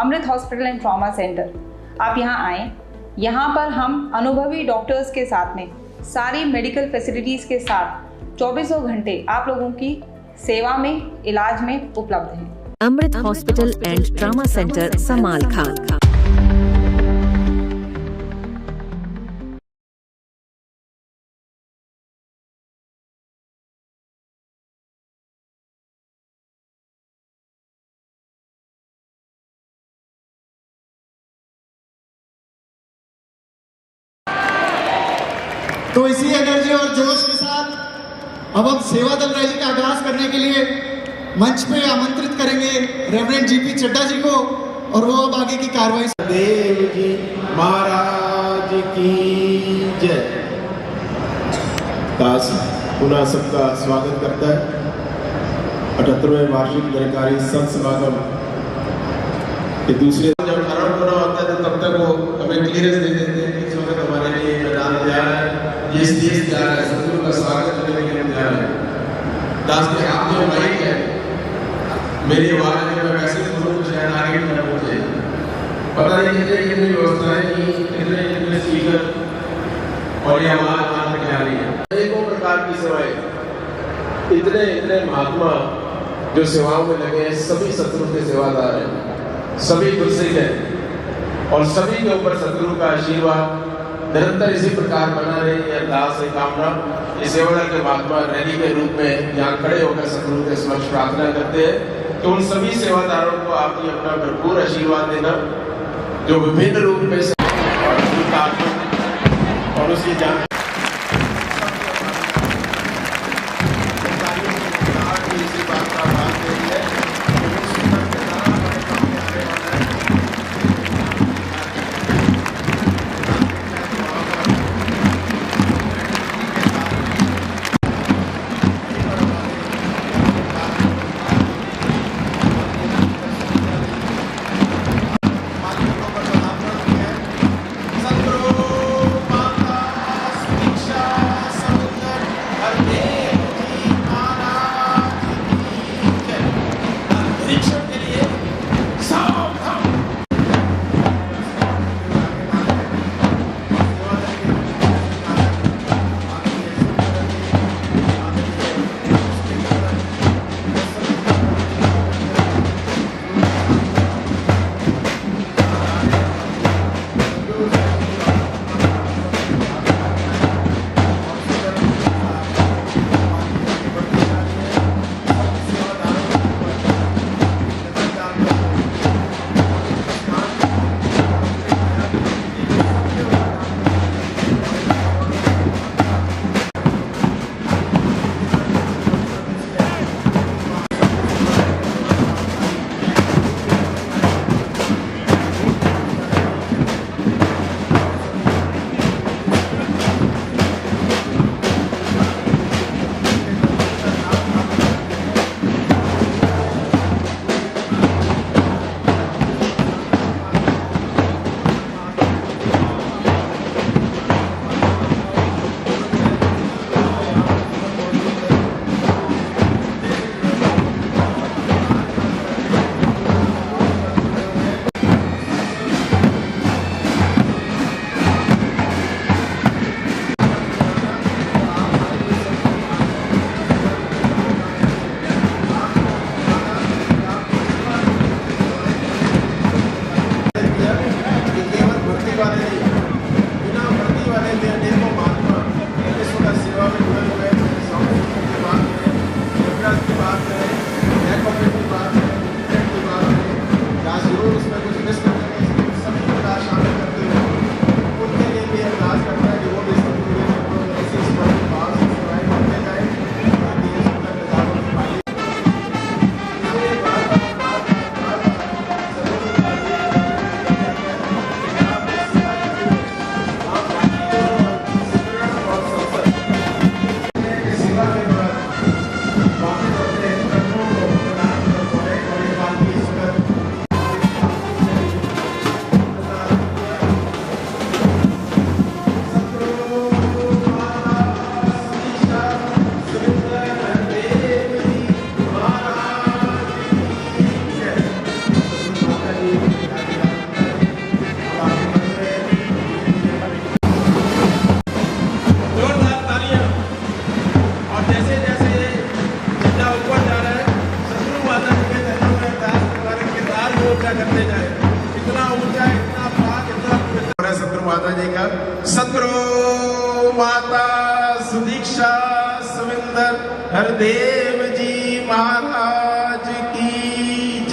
Amrit hospital and trauma centre. आप यहाँ आएँ। यहाँ पर हम अनुभवी डॉक्टर्स के साथ में सारी मेडिकल फैसिलिटीज़ के साथ 24 घंटे आप लोगों की सेवा में, इलाज में उपलब्ध हैं। अमृत हॉस्पिटल एंड ट्रॉमा सेंटर, समाल खान। तो इसी एनर्जी और जोश के साथ अब हम सेवा दल रैली का आगाज करने के लिए मंच पे आमंत्रित करेंगे रेवरेंड जीपी चड्ढा जी को, और वो अब आगे की कार्रवाई। देव जी महाराज की जय। दास पुनः सबका स्वागत करता है 78वें वार्षिक निरंकारी संत समागम के दूसरे। जब आरंभ होना होता है तो तब तक वो हमें क्लियरेंस दे देते हैं कि इस वक्त हमारे लिए मैदान तैयार है, ये स्टेज तैयार है, सदगुरु का स्वागत करने के लिए तैयार है। दास के हाथ में माइक है, मेरी आवाज में मैं वैसे बोलूं तो शायद आगे भी ना पहुंचे। पता नहीं कितनी व्यवस्था है कि कितने स्पीकर और ये आवाज वहां तक आ रही है। अनेकों प्रकार की सेवाएं, इतने महात्मा जो सेवाओं में लगे हैं, सभी सतगुरु के सेवादार हैं, सभी गुरसिख हैं और सभी के ऊपर सतगुरु का आशीर्वाद निरंतर इसी प्रकार बना रहे। अरदास है, कामना इस सेवादल के महात्मा रैली के रूप में यहाँ खड़े होकर सतगुरु के समक्ष प्रार्थना करते हैं कि उन सभी सेवादारों को आप ये अपना भरपूर आशीर्वाद देना जो विभिन्न रूप में और उसकी जान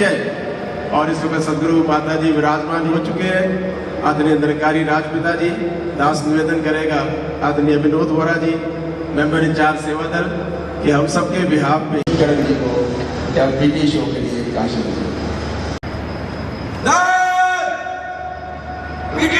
जय। और इस वक्त सदगुरु माता जी विराजमान हो चुके हैं। आदरणीय निरंकारी राजपिता जी दास निवेदन करेगा आदरणीय विनोद वोरा जी मेंबर इंचार्ज सेवा दल कि हम सबके बिहाफ पे करण जी को क्या पीटी शो के लिए काशी नंबर 1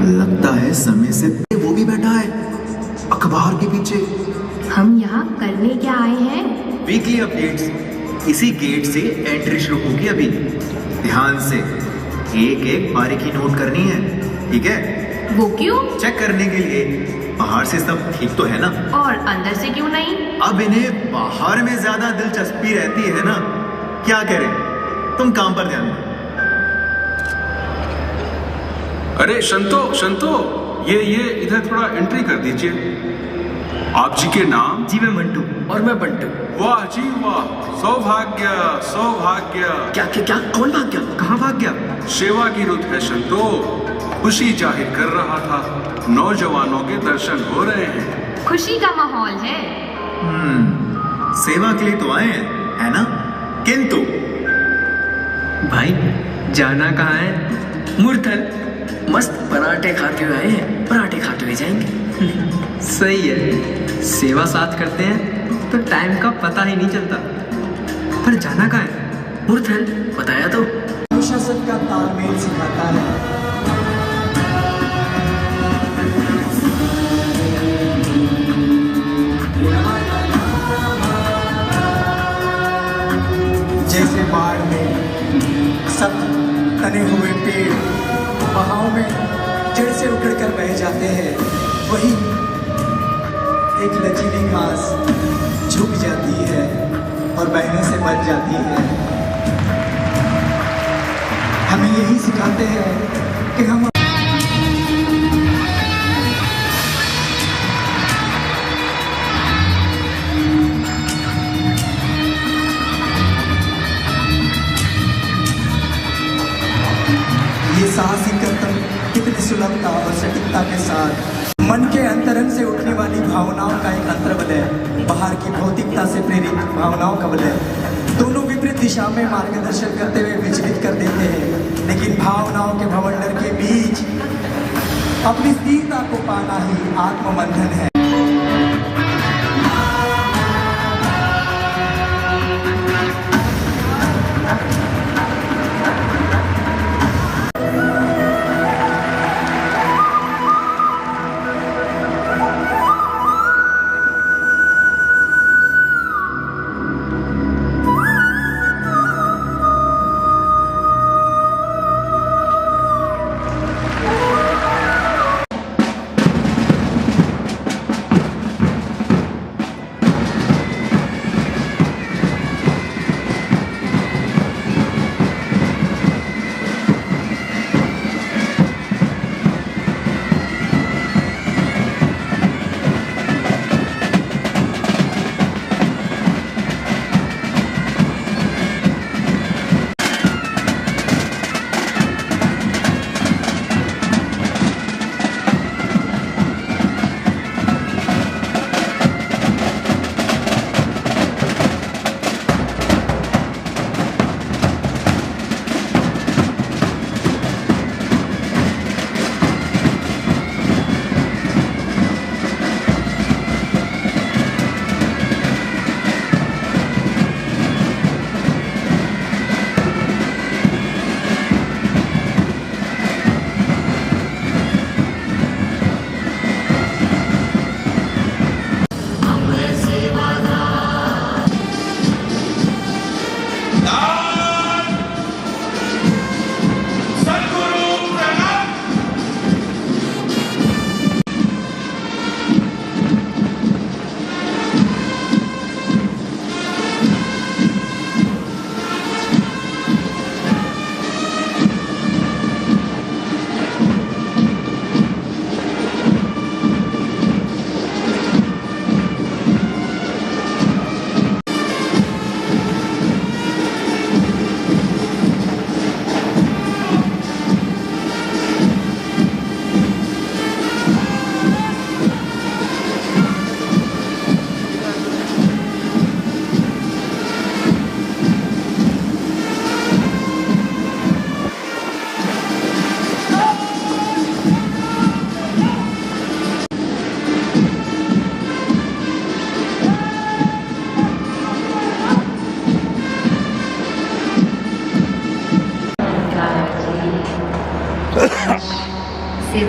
लगता है समय से वो भी बैठा है अखबार के पीछे। हम यहाँ करने क्या आए हैं? Weekly updates. इसी गेट से एंट्री शुरू होगी अभी। ध्यान से एक एक बारीकी नोट करनी है, ठीक है? वो क्यों? चेक करने के लिए बाहर से सब ठीक तो है ना, और अंदर से क्यों नहीं? अब इन्हें बाहर में ज्यादा दिलचस्पी रहती है ना। क्या करें, तुम काम पर ध्यान दो। अरे शंतो ये इधर थोड़ा एंट्री कर दीजिए। आप जी के नाम? जी मैं मंटू। और मैं बंटू। वाह जी वाह, सौभाग्य सौभाग्य। क्या कौन भाग गया? कहाँ भाग गया? सेवा की रुत है शंतो, खुशी जाहिर कर रहा था। नौजवानों के दर्शन हो रहे हैं। खुशी का माहौल है। सेवा के लिए तो आए हैं, है ना? किंतु भाई जाना कहाँ है? मूर्थल। मस्त पराठे खाते हुए आए हैं, पराठे खाते हुए जाएंगे। सही है, सेवा साथ करते हैं तो टाइम का पता ही नहीं चलता। पर जाना कहाँ है? मूर्थल बताया तो। अनुशासन का तालमेल सिखाता है। जैसे बाढ़ में सब तने हुए पेड़ बहाव में जड़ से उखड़ कर बह जाते हैं, वही एक लचीली घास झुक जाती है और बहने से बच जाती है। हमें यही सिखाते हैं कि हम ये साहसी कर्तव्य कितनी सुलभता और सटीकता के साथ मन के अंतरंग से उठने वाली भावनाओं का एक अंतर्बल है, बाहर की भौतिकता से प्रेरित भावनाओं का बल है। दोनों विपरीत दिशा में मार्गदर्शन करते हुए विचलित कर देते हैं, लेकिन भावनाओं के भवंडर के बीच अपनी स्थिरता को पाना ही आत्मबंधन है।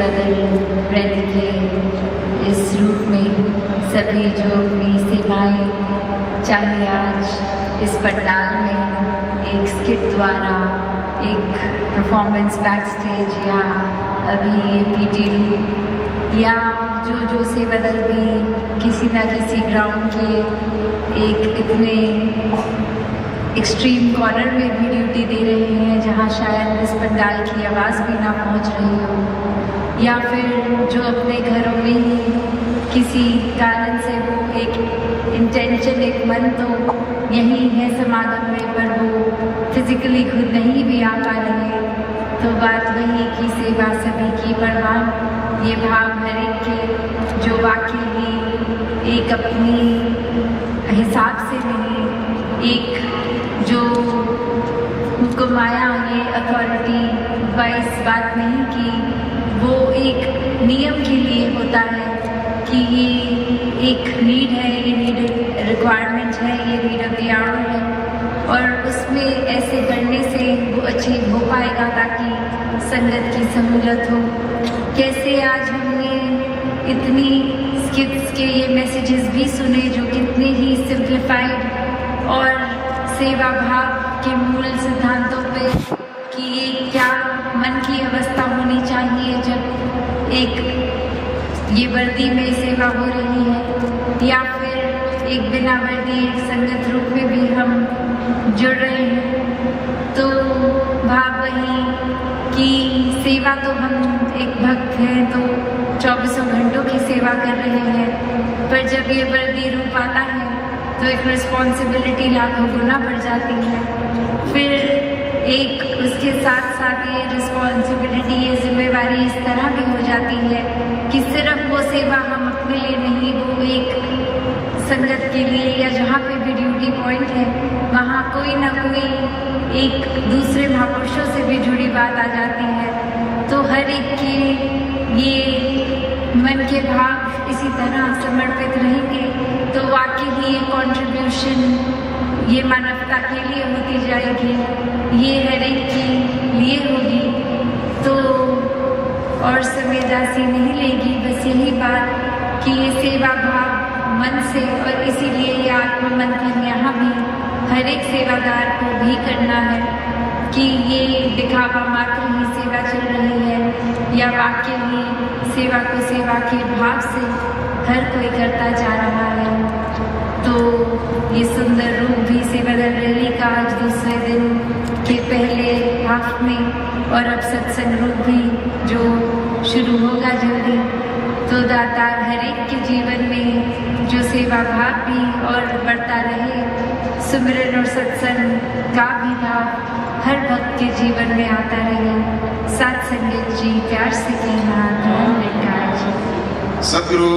सेवादल रैली के इस रूप में सभी जो अपनी सेवाएं, चाहे आज इस पंडाल में एक स्किट द्वारा, एक परफॉर्मेंस बैक स्टेज, या अभी ये पीटी रूम, या जो सेवादल भी किसी ना किसी ग्राउंड के एक इतने एक्सट्रीम कॉर्नर में भी ड्यूटी दे रहे हैं जहां शायद इस पंडाल की आवाज़ भी ना पहुंच रही हो, या फिर जो अपने घरों में ही किसी कारण से वो एक इंटेंशन, एक मन तो यही है समागम में, पर वो फिजिकली खुद नहीं भी आ पा रहे। तो बात वही की सेवा सभी की परवान, ये भाव हर एक के जो वाकई ही एक अपनी हिसाब से नहीं, एक जो हुक्म आया, ये अथॉरिटी वाइज बात नहीं कि वो एक नियम के लिए होता है कि ये एक नीड है, ये नीड रिक्वायरमेंट है, ये नीड ऑफ द आवर है, और उसमें ऐसे करने से वो अचीव हो पाएगा ताकि संगत की सहूलत हो। कैसे आज हमने इतनी स्किट्स के ये मैसेजेस भी सुने जो कितने ही सिंप्लीफाइड और सेवा भाव के मूल सिद्धांतों पे कि ये क्या मन की अवस्था होनी चाहिए जब एक ये वर्दी में सेवा हो रही है, या फिर एक बिना वर्दी एक संगत रूप में भी हम जुड़ रहे हैं। तो भाव वही कि सेवा तो हम एक भक्त हैं तो 24 घंटों की सेवा कर रहे हैं, पर जब ये वर्दी रूप आता है तो एक रिस्पॉन्सिबिलिटी लाखों गुना बढ़ जाती है। फिर एक उसके साथ साथ ये रिस्पॉन्सिबिलिटी, ये जिम्मेवारी इस तरह भी हो जाती है कि सिर्फ वो सेवा हम अपने लिए नहीं, वो एक संगत के लिए, या जहाँ पे भी ड्यूटी पॉइंट है वहाँ कोई ना कोई एक दूसरे महापुरुषों से भी जुड़ी बात आ जाती है। तो हर एक के ये मन के भाव इसी तरह समर्पित रहेंगे तो वाकई ही ये कंट्रीब्यूशन ये मानवता के लिए होती जाएगी, ये हर एक के लिए होगी। तो और समय दासी नहीं लेगी, बस यही बात कि ये सेवा भाव मन से, और इसीलिए ये आत्म मंथन यहाँ भी हर एक सेवादार को भी करना है कि ये दिखावा मात्र ही सेवा चल रही है या वाकई ही सेवा को सेवा के भाव से हर कोई करता जा रहा है। तो ये सुंदर रूप भी सेवादल रैली का आज दूसरे दिन के पहले हाफ में, और अब सत्संग रूप भी जो शुरू होगा जल्दी। तो दातार हर एक के जीवन में जो सेवा भाव भी और बढ़ता रहे, सुमिरन और सत्संग का भी भाव हर भक्त के जीवन में आता रहे। साथ संगत जी प्यार से कहना, धन जी। सदगुरु